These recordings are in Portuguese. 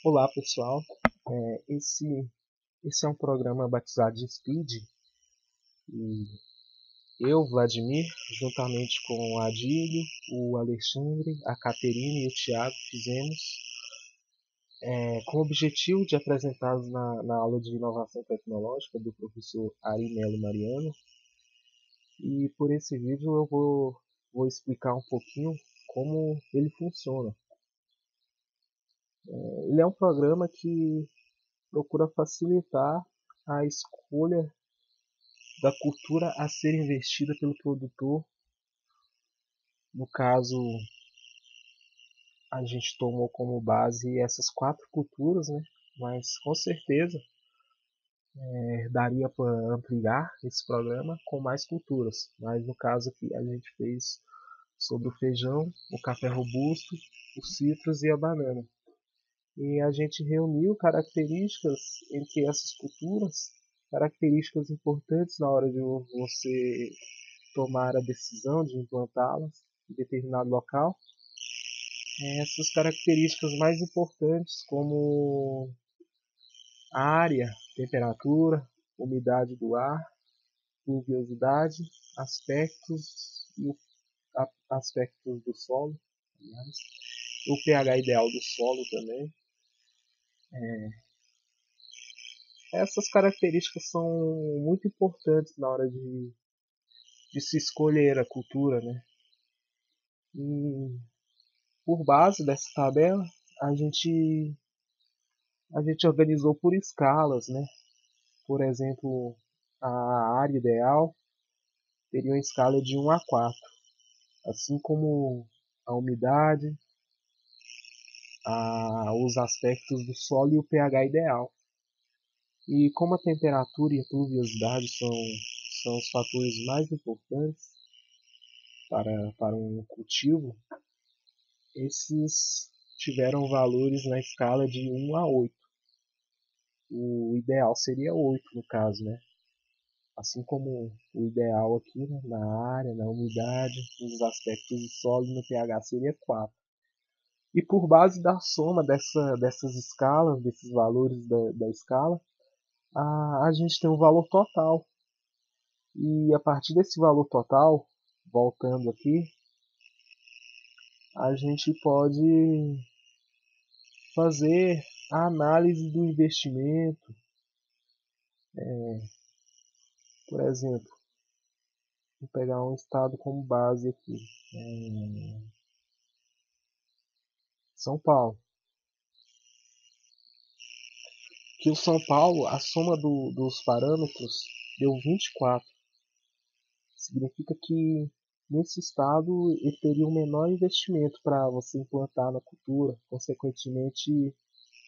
Olá pessoal, esse é um programa batizado de Speed e eu, Vladimir, juntamente com o Adílio, o Alexandre, a Caterina e o Thiago fizemos com o objetivo de apresentá-los na aula de inovação tecnológica do professor Ari Melo Mariano. E por esse vídeo eu vou explicar um pouquinho como ele funciona. Ele é um programa que procura facilitar a escolha da cultura a ser investida pelo produtor. No caso, a gente tomou como base essas 4 culturas, né? Mas com certeza daria para ampliar esse programa com mais culturas. Mas no caso aqui a gente fez sobre o feijão, o café robusto, os citros e a banana. E a gente reuniu características entre essas culturas, características importantes na hora de você tomar a decisão de implantá-las em determinado local. Essas características mais importantes, como a área, temperatura, umidade do ar, pluviosidade, aspectos aspectos do solo, aliás, o pH ideal do solo também. Essas características são muito importantes na hora de se escolher a cultura, né? E por base dessa tabela, a gente organizou por escalas, né? Por exemplo, a área ideal teria uma escala de 1 a 4, assim como a umidade, os aspectos do solo e o pH ideal. E como a temperatura e a pluviosidade são os fatores mais importantes para um cultivo, esses tiveram valores na escala de 1 a 8. O ideal seria 8 no caso, né? Assim como o ideal aqui, né, na área, na umidade, nos aspectos do solo e no pH seria 4. E por base da soma dessas escalas, desses valores da escala, a gente tem um valor total. E a partir desse valor total, voltando aqui, a gente pode fazer a análise do investimento. Por exemplo, vou pegar um estado como base aqui, São Paulo. Que o São Paulo, a soma dos parâmetros deu 24. Significa que nesse estado ele teria um menor investimento para você implantar na cultura, consequentemente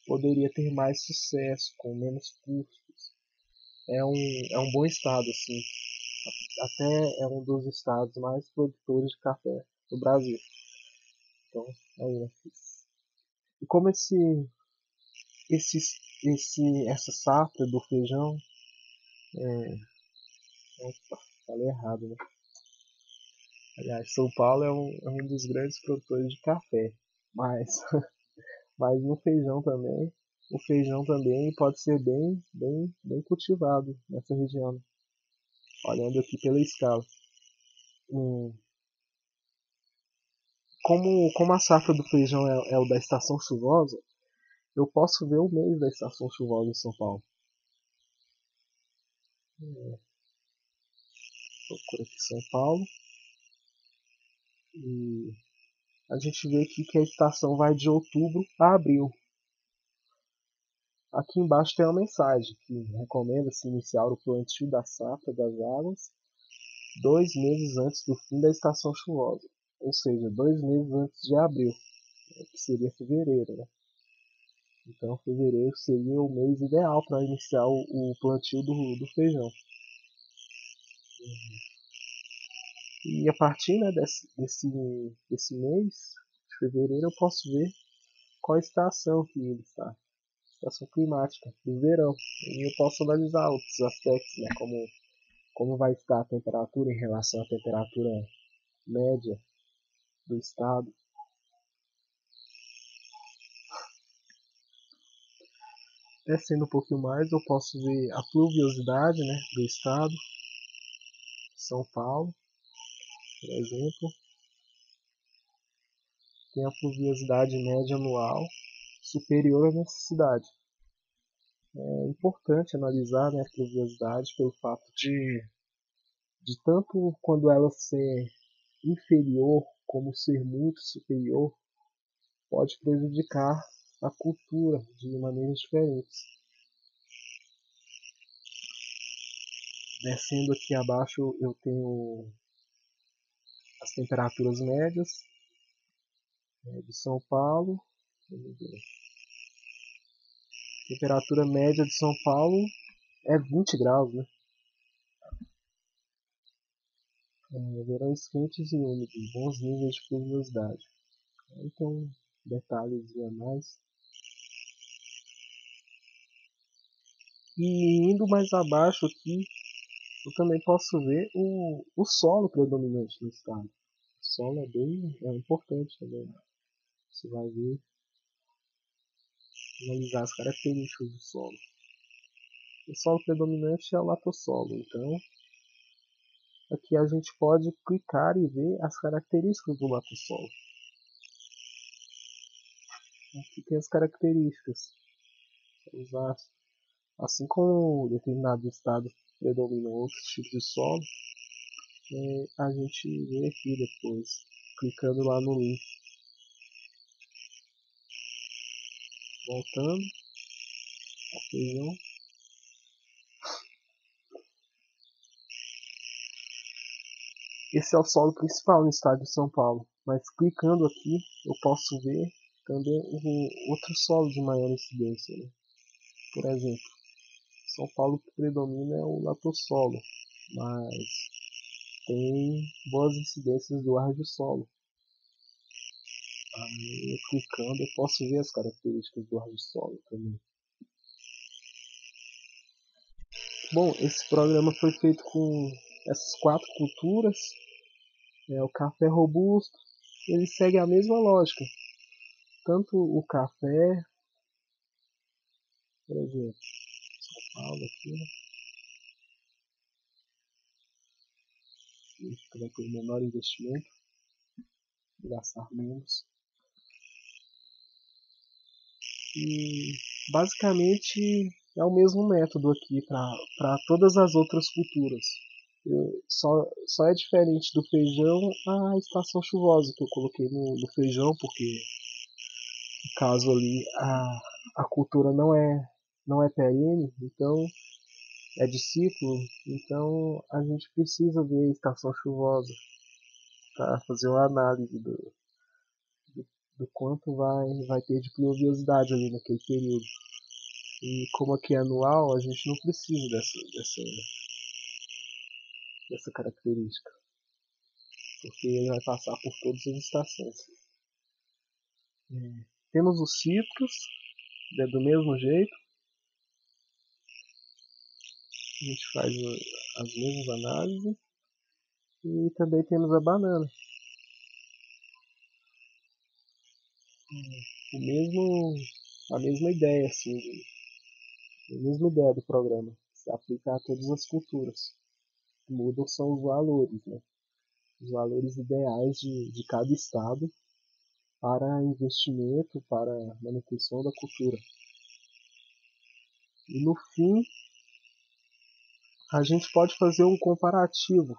poderia ter mais sucesso, com menos custos. É um bom estado, assim. Até é um dos estados mais produtores de café do Brasil. Então, aí, né? E como esse, essa safra do feijão, opa, falei errado, né? Aliás, São Paulo é um dos grandes produtores de café, mas, mas no feijão também, o feijão também pode ser bem cultivado nessa região. Olhando aqui pela escala. Como a safra do feijão é o da estação chuvosa, eu posso ver o mês da estação chuvosa em São Paulo. Procura aqui São Paulo. E a gente vê aqui que a estação vai de outubro a abril. Aqui embaixo tem uma mensagem que recomenda-se iniciar o plantio da safra das águas 2 meses antes do fim da estação chuvosa, ou seja, 2 meses antes de abril, que seria fevereiro, né? Então fevereiro seria o mês ideal para iniciar o plantio do feijão. E a partir, né, desse mês de fevereiro eu posso ver qual estação que ele está, estação climática do verão. E eu posso analisar outros aspectos, né, como vai estar a temperatura em relação à temperatura média do estado. Descendo um pouquinho mais, eu posso ver a pluviosidade, né, do estado. São Paulo, por exemplo, tem a pluviosidade média anual superior à necessidade. É importante analisar, né, a pluviosidade pelo fato de tanto quando ela ser inferior como ser muito superior pode prejudicar a cultura de maneiras diferentes. Descendo aqui abaixo eu tenho as temperaturas médias, né, de São Paulo. Temperatura média de São Paulo é 20 graus, né? Verões quentes e úmidos, bons níveis de pluviosidade. Aí tem um detalhezinho a mais. E indo mais abaixo aqui, eu também posso ver o solo predominante no estado. O solo é importante também. Você vai ver, analisar as características do solo. O solo predominante é o latossolo, então aqui a gente pode clicar e ver as características do latossolo. Aqui tem as características. Assim como determinado estado predomina outros tipos de solo, a gente vê aqui depois, clicando lá no link. Voltando ao feijão. Esse é o solo principal no estado de São Paulo, mas clicando aqui eu posso ver também o outro solo de maior incidência, né? Por exemplo, São Paulo que predomina é o latossolo, mas tem boas incidências do ar de solo. Aí, clicando, eu posso ver as características do ar de solo também. Bom, esse programa foi feito com essas 4 culturas. O café robusto, ele segue a mesma lógica. Tanto o café, por exemplo, São Paulo aqui, né? Que vai ter menor investimento, gastar menos. E basicamente é o mesmo método aqui para todas as outras culturas. Só é diferente do feijão a estação chuvosa que eu coloquei no feijão, porque no caso ali a cultura não é perene, então é de ciclo, então a gente precisa ver a estação chuvosa para fazer uma análise do quanto vai ter de pluviosidade ali naquele período. E como aqui é anual, a gente não precisa dessa característica, porque ele vai passar por todas as estações. Temos os citros, do mesmo jeito, a gente faz as mesmas análises, e também temos a banana. A mesma ideia, assim, a mesma ideia do programa, se aplica a todas as culturas. Mudam são os valores, né? Os valores ideais de cada estado para investimento, para manutenção da cultura. E no fim, a gente pode fazer um comparativo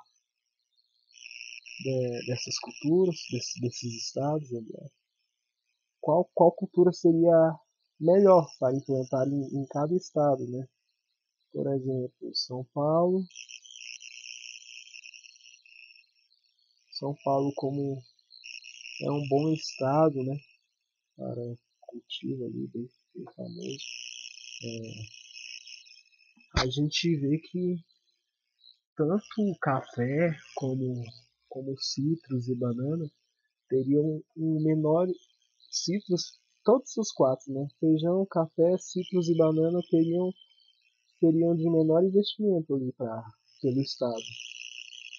dessas culturas, desses estados. Qual cultura seria melhor para implantar em cada estado, né? Por exemplo, São Paulo como é um bom estado, né, para cultivo ali, bem famoso. A gente vê que tanto o café como citros e banana teriam um menor citros, todos os 4, né? Feijão, café, citros e banana seriam de menor investimento ali pelo estado.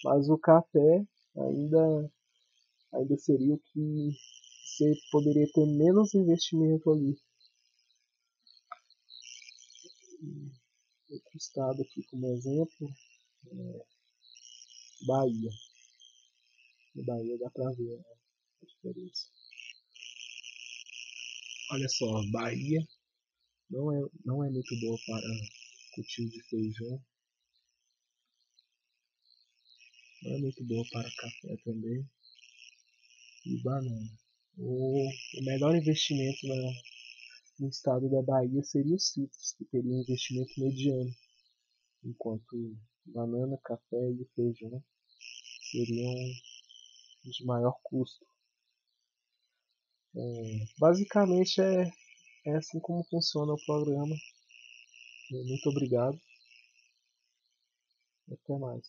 Mas o café ainda seria o que você poderia ter menos investimento ali. Outro estado aqui como exemplo, Bahia. Na Bahia dá pra ver a diferença. Olha só, Bahia não é muito boa para cultivo de feijão, não é muito boa para café também e banana. O melhor investimento no estado da Bahia seria os citros, que teria um investimento mediano, enquanto banana, café e feijão seriam de maior custo. Basicamente é assim como funciona o programa. Muito obrigado. Até mais.